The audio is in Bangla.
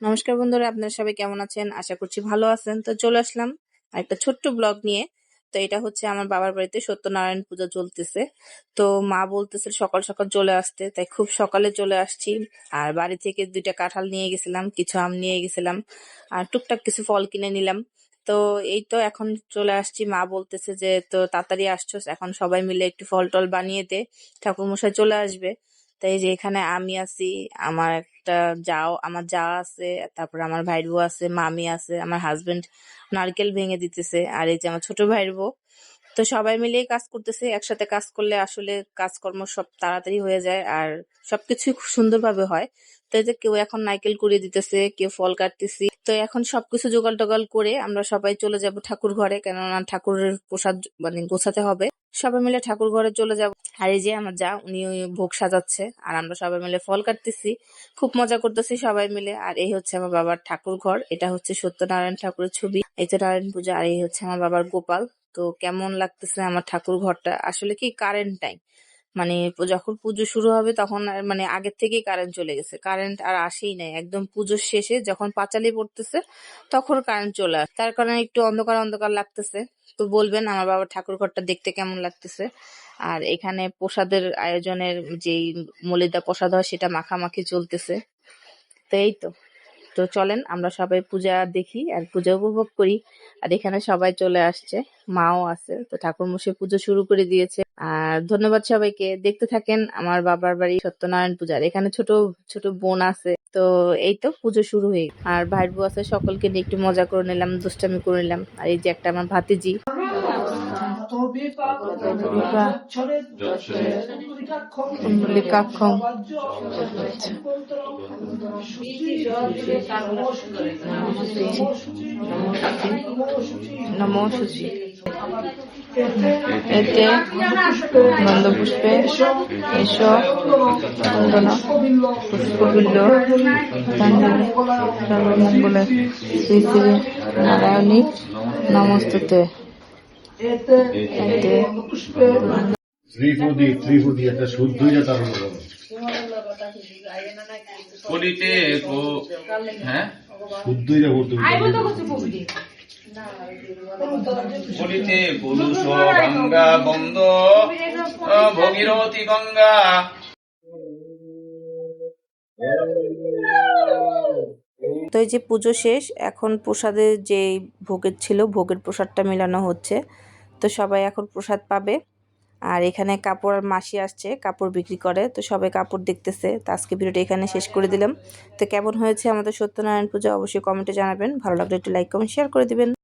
নমস্কার বন্ধুরা, আপনারা সবাই কেমন আছেন? আশা করছি ভালো আছেন। তো চলে আসলাম একটা ছোট্ট ব্লগ নিয়ে। তো এটা হচ্ছে আমার বাবার বাড়িতে সত্যনারায়ণ পূজা চলতেছে। তো মা বলতেছে সকাল সকাল চলে আসতে, তাই খুব সকালে চলে আসছি। আর বাড়ি থেকে 2টা কাঁঠাল নিয়ে গেছিলাম, কিছু আম নিয়ে গেছিলাম, আর টুকটাক কিছু ফল কিনে নিলাম। তো এই তো এখন চলে আসছি। মা বলতেছে যে তো তাড়াতাড়ি আসছো, এখন সবাই মিলে একটু ফল টল বানিয়ে দে, ঠাকুর মশাই চলে আসবে। তাই যে এখানে আমি আছি, আমার একটা আমার যা আছে, তারপর আমার ভাইয়ের বউ আছে, মামি আছে, আমার হাজবেন্ড নারকেল ভেঙে দিতেছে, আর এই যে আমার ছোট ভাইয়ের বউ। তো সবাই মিলেই কাজ করতেছে। একসাথে কাজ করলে আসলে কাজকর্ম সব তাড়াতাড়ি হয়ে যায় আর সবকিছু খুব সুন্দরভাবে হয়। তো এই যে কেউ এখন নারকেল কুড়িয়ে দিতেছে, কেউ ফল কাটতেছি। তো এখন সবকিছু জোগাড় টোগাড় করে আমরা সবাই চলে যাব ঠাকুর ঘরে, কেননা ঠাকুরের প্রসাদ মানে গোছাতে হবে। সবাই মিলে ঠাকুর ঘরে চলে যাব। আর এই যে আমার উনি ওই ভোগ সাজাচ্ছে, আর আমরা সবাই মিলে ফল কাটতেছি, খুব মজা করতেছি সবাই মিলে। আর এই হচ্ছে আমার বাবার ঠাকুর ঘর, এটা হচ্ছে সত্যনারায়ণ ঠাকুরের ছবি, এই তো নারায়ণ পূজা। আর এই হচ্ছে আমার বাবার গোপাল। তো কেমন লাগতেছে আমার ঠাকুর ঘরটা? আসলে কি কারেন্ট টাইম, মানে যখন পুজো শুরু হবে তখন মানে আগের থেকেই কারেন্ট চলে গেছে, কারেন্ট আর আসেই নাই। একদম পুজোর শেষে যখন পাঁচালি পড়তেছে তখন কারেন্ট চলে আসে, তার কারণে একটু অন্ধকার অন্ধকার লাগতেছে। তো বলবেন আমার বাবার ঠাকুর ঘরটা দেখতে কেমন লাগতেছে। আর এখানে প্রসাদের আয়োজনের যেই মলিদা প্রসাদ হয় সেটা মাখামাখি চলতেছে। তো এই তো, তো চলেন আমরা সবাই পূজা দেখি আর পূজা উপভোগ করি। আর এখানে সবাই চলে আসছে, মাও আছে। তো ঠাকুর মশাই পুজো শুরু করে দিয়েছে। আর ধন্যবাদ সবাইকে, দেখতে থাকেন আমার বাবার বাড়ি সত্যনারায়ণ পূজার। এখানে ছোট ছোট বোন আছে। তো এই তো পুজো শুরু হয়ে গেছে। আর ভাইয়ের বউ আছে, সকলকে নিয়ে একটু মজা করে নিলাম, দুষ্টামি করে নিলাম। আর এই যে একটা আমার ভাতিজি, কুণ্ডলিকাক্ষং নমো শুচি এতে গন্ধপুষ্পে এসো চন্দন পুষ্পবিল্ল গীতাঞ্জলি সর্বমঙ্গলে শ্রী শ্রী নারায়ণী নমস্তুতে। এতে ত্রিপুদি একটা শুদ্ধই যা তার কলিতে হ্যাঁ শুদ্ধই যা বলতে কলিতে পুরুষ গঙ্গা বন্ধ ভগীরথী গঙ্গা। তো এই যে পুজো শেষ, এখন প্রসাদের যে ভোগের ছিল ভোগের প্রসাদটা মেলানো হচ্ছে। তো সবাই এখন প্রসাদ পাবে। আর এখানে কাপড় আর মাসি আসছে, কাপড় বিক্রি করে। তো সবাই কাপড় দেখতেছে। তো আজকে ভিডিওটা এখানে শেষ করে দিলাম। তো কেমন হয়েছে আমাদের সত্যনারায়ণ পূজা অবশ্যই কমেন্টে জানাবেন। ভালো লাগলে একটু লাইক কমেন্ট শেয়ার করে দিবেন।